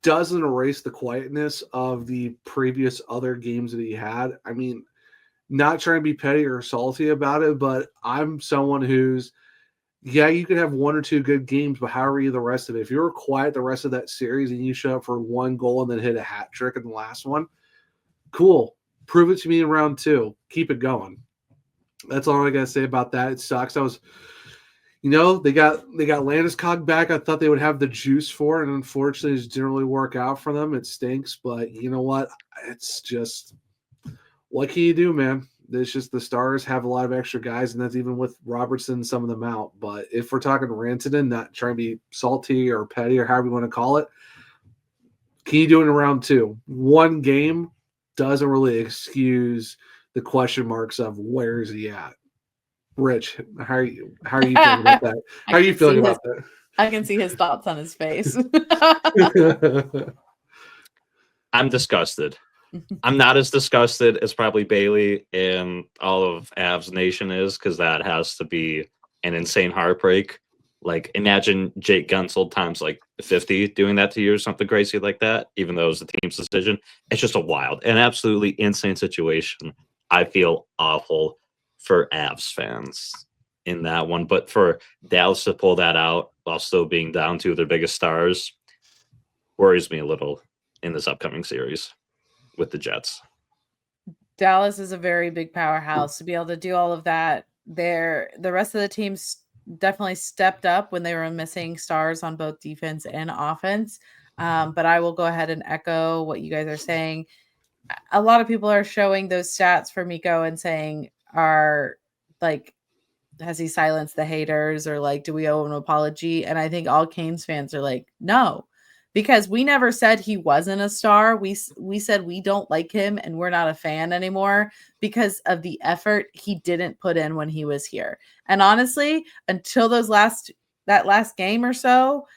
[SPEAKER 2] doesn't erase the quietness of the previous other games that he had. I mean, not trying to be petty or salty about it, but I'm someone who's, you can have 1 or 2 good games, but how are you the rest of it? If you were quiet the rest of that series and you show up for 1 goal and then hit a hat trick in the last one, cool. Prove it to me in round 2. Keep it going. That's all I got to say about that. It sucks. I was, They got Landeskog back. I thought they would have the juice for it, and unfortunately, it just didn't really work out for them. It stinks, but you know what? It's just what can you do, man? It's just the Stars have a lot of extra guys, and that's even with Robertson, some of them out. But if we're talking Rantanen, not trying to be salty or petty or however you want to call it, can you do it in round 2? One game doesn't really excuse the question marks of where is he at. Rich, how are you feeling about that? How are you feeling about that?
[SPEAKER 1] I can see his thoughts on his face.
[SPEAKER 3] I'm disgusted. I'm not as disgusted as probably Bailey and all of Avs Nation is, because that has to be an insane heartbreak. Like, imagine Jake Gunsel times like 50 doing that to you or something crazy like that, even though it was the team's decision. It's just a wild and absolutely insane situation. I feel awful for Avs fans in that one, but for Dallas to pull that out while still being down to their biggest stars worries me a little in this upcoming series with the Jets.
[SPEAKER 1] Dallas is a very big powerhouse to be able to do all of that. The rest of the teams definitely stepped up when they were missing stars on both defense and offense. But I will go ahead and echo what you guys are saying. A lot of people are showing those stats for Mikko and saying, are like, has he silenced the haters, or like, do we owe him an apology? And I think all Canes fans are like, no, because we never said he wasn't a star. We said we don't like him and we're not a fan anymore because of the effort he didn't put in when he was here. And honestly, until that last game or so,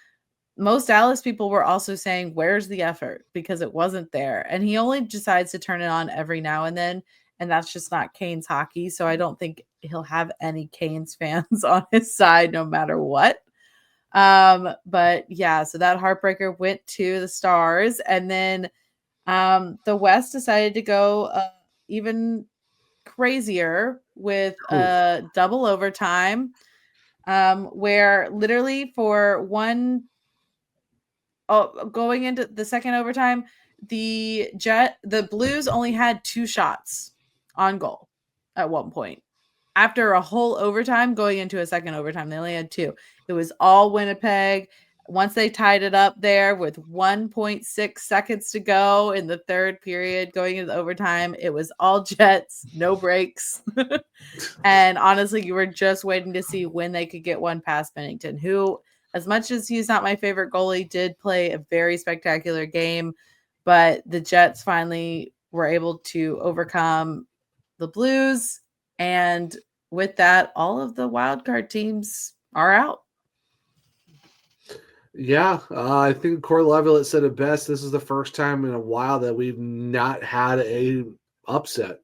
[SPEAKER 1] most Dallas people were also saying, where's the effort? Because it wasn't there. And he only decides to turn it on every now and then. And that's just not Canes hockey. So I don't think he'll have any Canes fans on his side no matter what. But yeah, so that heartbreaker went to the Stars. And then the West decided to go even crazier with double overtime, where literally for going into the second overtime, the Blues only had 2 shots on goal at one point. After a whole overtime, going into a second overtime, they only had 2. It was all Winnipeg. Once they tied it up there with 1.6 seconds to go in the third period, going into the overtime, it was all Jets, no breaks. And honestly, you were just waiting to see when they could get one past Bennington, who, as much as he's not my favorite goalie, did play a very spectacular game. But the Jets finally were able to overcome the Blues. And with that, all of the wildcard teams are out.
[SPEAKER 2] Yeah, I think Corey Levitt said it best. This is the first time in a while that we've not had a upset.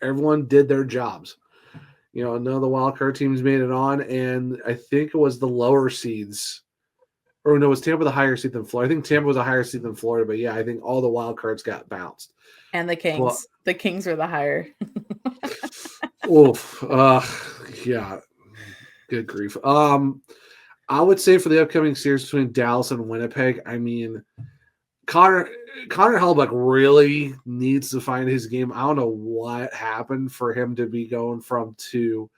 [SPEAKER 2] Everyone did their jobs. None of the wildcard teams made it on, and I think it was the lower seeds. Or no, it was Tampa the higher seed than Florida. I think Tampa was a higher seed than Florida, but yeah, I think all the wild cards got bounced.
[SPEAKER 1] And the Kings. Well, the Kings were the higher.
[SPEAKER 2] Oof. Yeah. Good grief. I would say for the upcoming series between Dallas and Winnipeg, I mean, Connor Hellebuyck really needs to find his game. I don't know what happened for him to be going from to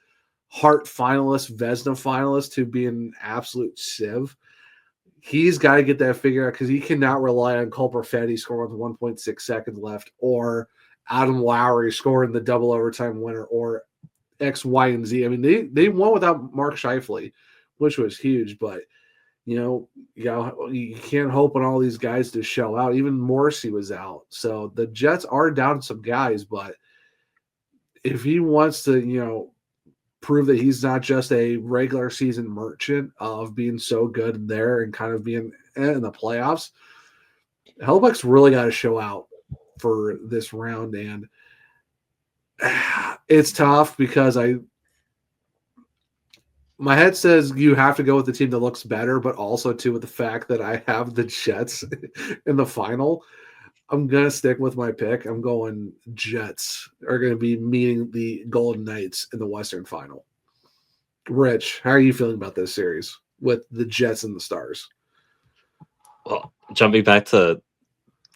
[SPEAKER 2] Hart finalist, Vezina finalist, to being an absolute sieve. He's got to get that figured out because he cannot rely on Cole Perfetti scoring with 1.6 seconds left, or Adam Lowry scoring the double overtime winner, or X, Y, and Z. I mean, they won without Mark Scheifele, which was huge, but you can't hope on all these guys to show out. Even Morrissey was out. So the Jets are down some guys, but if he wants to, prove that he's not just a regular season merchant of being so good there and kind of being in the playoffs, Hellebuyck's really got to show out for this round. And it's tough because my head says you have to go with the team that looks better, but also too with the fact that I have the Jets in the final. I'm going to stick with my pick. I'm going Jets are going to be meeting the Golden Knights in the Western Final. Rich, how are you feeling about this series with the Jets and the Stars?
[SPEAKER 3] Well, jumping back to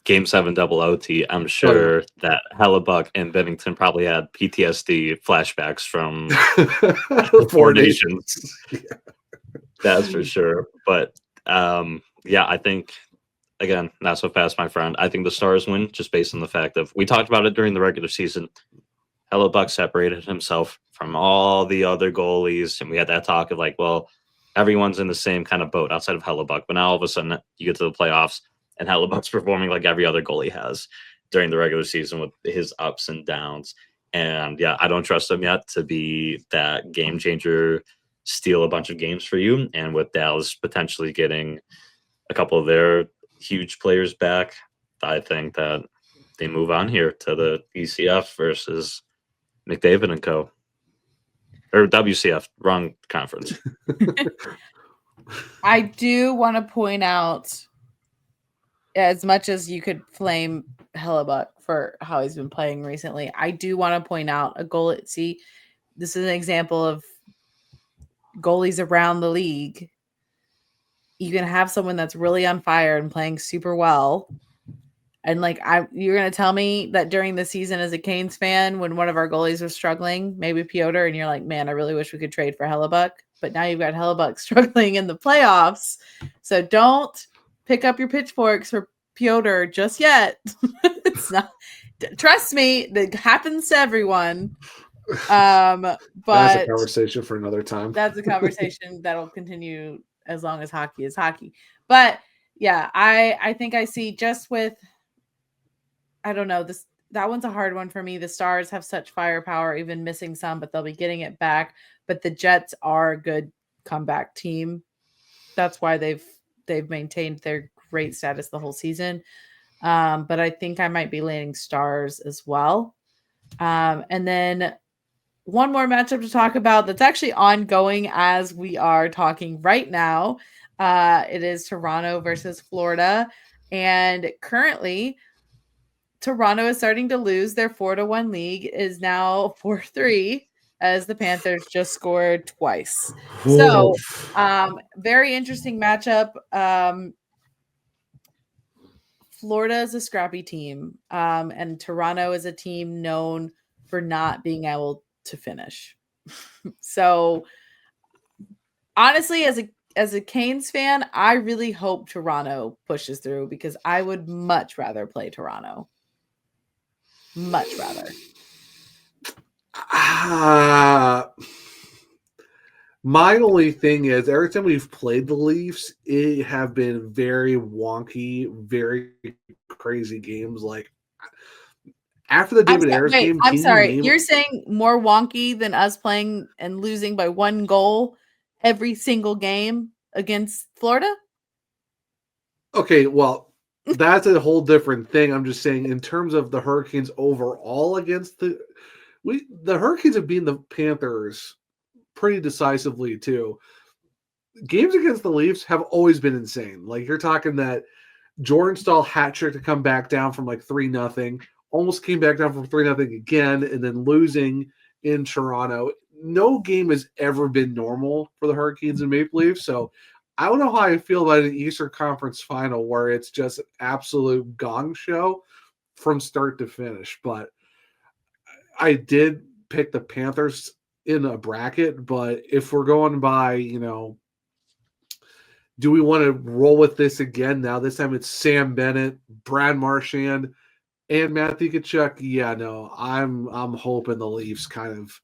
[SPEAKER 3] Game 7 double OT, I'm sure that Hellebuck and Bennington probably had PTSD flashbacks from the Four Nations. Yeah. That's for sure. But yeah, I think, again, not so fast, my friend. I think the Stars win just based on the fact of, we talked about it during the regular season. Hellebuck separated himself from all the other goalies, and we had that talk of like, well, everyone's in the same kind of boat outside of Hellebuck. But now all of a sudden you get to the playoffs, and Hellebuck's performing like every other goalie has during the regular season with his ups and downs. And yeah, I don't trust him yet to be that game changer, steal a bunch of games for you. And with Dallas potentially getting a couple of their huge players back, I think that they move on here to the ECF versus McDavid and Co. Or WCF, wrong conference.
[SPEAKER 1] I do want to point out, as much as you could flame Hellebuck for how he's been playing recently, I do want to point out a goal. See, this is an example of goalies around the league. You can have someone that's really on fire and playing super well. And like, you're going to tell me that during the season as a Canes fan, when one of our goalies was struggling, maybe Piotr, and you're like, man, I really wish we could trade for Hellebuck. But now you've got Hellebuck struggling in the playoffs. So don't pick up your pitchforks for Piotr just yet. It's not, trust me, that happens to everyone. But
[SPEAKER 2] that's a conversation for another time.
[SPEAKER 1] That's a conversation that'll continue as long as hockey is hockey. But yeah, I think I see just with, I don't know, that one's a hard one for me. The Stars have such firepower, even missing some, but they'll be getting it back. But the Jets are a good comeback team. That's why they've maintained their great status the whole season. But I think I might be leaning Stars as well. And then one more matchup to talk about that's actually ongoing as we are talking right now. It is Toronto versus Florida. And currently, Toronto is starting to lose. Their 4-1 league is now 4-3 as the Panthers just scored twice. So very interesting matchup. Florida is a scrappy team. And Toronto is a team known for not being able to finish. So honestly, as a Canes fan, I really hope Toronto pushes through because I would much rather play Toronto. Much rather.
[SPEAKER 2] My only thing is, every time we've played the Leafs, it have been very wonky, very crazy games. Like after the David Ayres game,
[SPEAKER 1] I'm sorry, you're saying more wonky than us playing and losing by 1 goal every single game against Florida?
[SPEAKER 2] Okay, well, that's a whole different thing. I'm just saying, in terms of the Hurricanes overall against the Hurricanes have beaten the Panthers pretty decisively too. Games against the Leafs have always been insane. Like you're talking that Jordan Stahl hat trick to come back down from like 3-0, almost came back down from 3-0 again, and then losing in Toronto. No game has ever been normal for the Hurricanes and Maple Leafs. So I don't know how I feel about an Eastern Conference final where it's just an absolute gong show from start to finish. But I did pick the Panthers in a bracket. But if we're going by, do we want to roll with this again now? This time it's Sam Bennett, Brad Marchand, and Matthew Tkachuk. Yeah, no, I'm hoping the Leafs kind of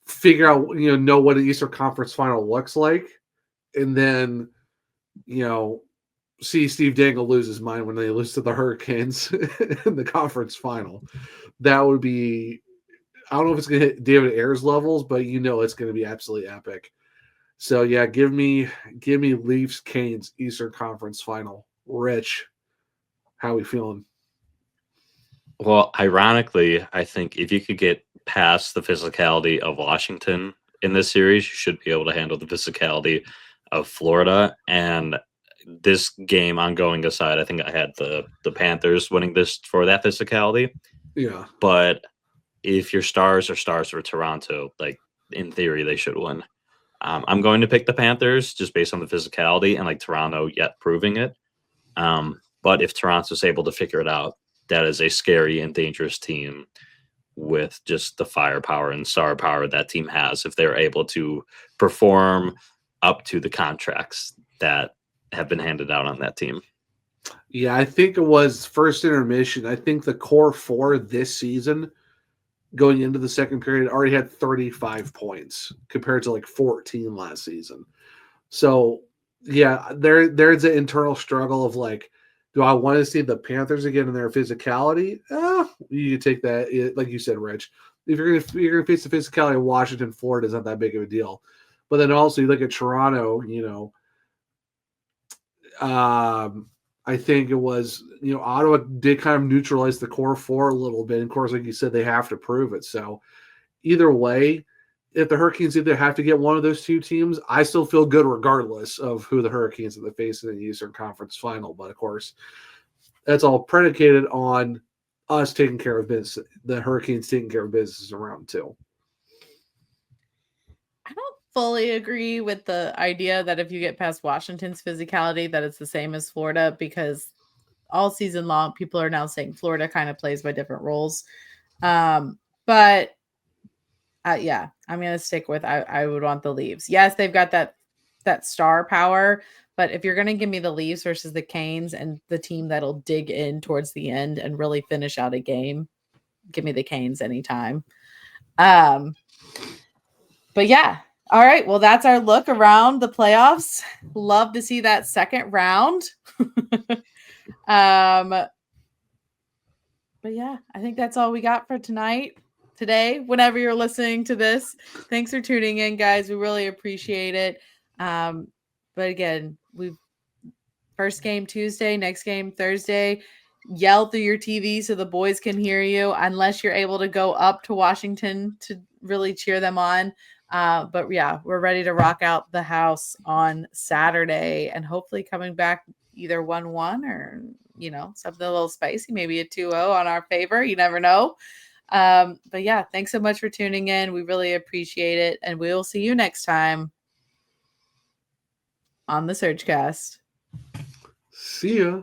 [SPEAKER 2] figure out, know what an Eastern Conference final looks like. And then, see Steve Dangle lose his mind when they lose to the Hurricanes in the conference final. That would be, I don't know if it's going to hit David Ayres levels, but it's going to be absolutely epic. So yeah, give me Leafs Canes Eastern Conference final. Rich, how are we feeling?
[SPEAKER 3] Well, ironically, I think if you could get past the physicality of Washington in this series, you should be able to handle the physicality of Florida. And this game ongoing aside, I think I had the Panthers winning this for that physicality.
[SPEAKER 2] Yeah.
[SPEAKER 3] But if your stars are stars for Toronto, like in theory, they should win. I'm going to pick the Panthers just based on the physicality and like Toronto yet proving it. But if Toronto's able to figure it out, that is a scary and dangerous team with just the firepower and star power that team has if they're able to perform up to the contracts that have been handed out on that team.
[SPEAKER 2] Yeah, I think it was first intermission. I think the core four this season going into the second period already had 35 points compared to like 14 last season. So, yeah, there's an internal struggle of like, do I want to see the Panthers again in their physicality? You can take that, like you said, Rich. If you're gonna face the physicality of Washington, Florida is not that big of a deal. But then also you look at Toronto, I think it was, Ottawa did kind of neutralize the core four a little bit. And of course, like you said, they have to prove it. So either way, if the Hurricanes either have to get one of those two teams, I still feel good regardless of who the Hurricanes are facing in the Eastern Conference Final. But of course, that's all predicated on us taking care of business, the Hurricanes taking care of business in round two.
[SPEAKER 1] I don't fully agree with the idea that if you get past Washington's physicality, that it's the same as Florida, because all season long, people are now saying Florida kind of plays by different roles. But yeah, I'm going to stick with, I would want the Leafs. Yes, they've got that star power, but if you're going to give me the Leafs versus the Canes and the team that'll dig in towards the end and really finish out a game, give me the Canes anytime. But yeah. All right. Well, that's our look around the playoffs. Love to see that second round. But yeah, I think that's all we got for today, whenever you're listening to this. Thanks for tuning in, guys. We really appreciate it. But again, we've first game Tuesday, next game Thursday. Yell through your TV so the boys can hear you, unless you're able to go up to Washington to really cheer them on. But yeah, we're ready to rock out the house on Saturday and hopefully coming back either 1-1 or, something a little spicy, maybe a 2-0 on our favor. You never know. But yeah, thanks so much for tuning in. We really appreciate it. And we will see you next time on the Surgecast.
[SPEAKER 2] See ya.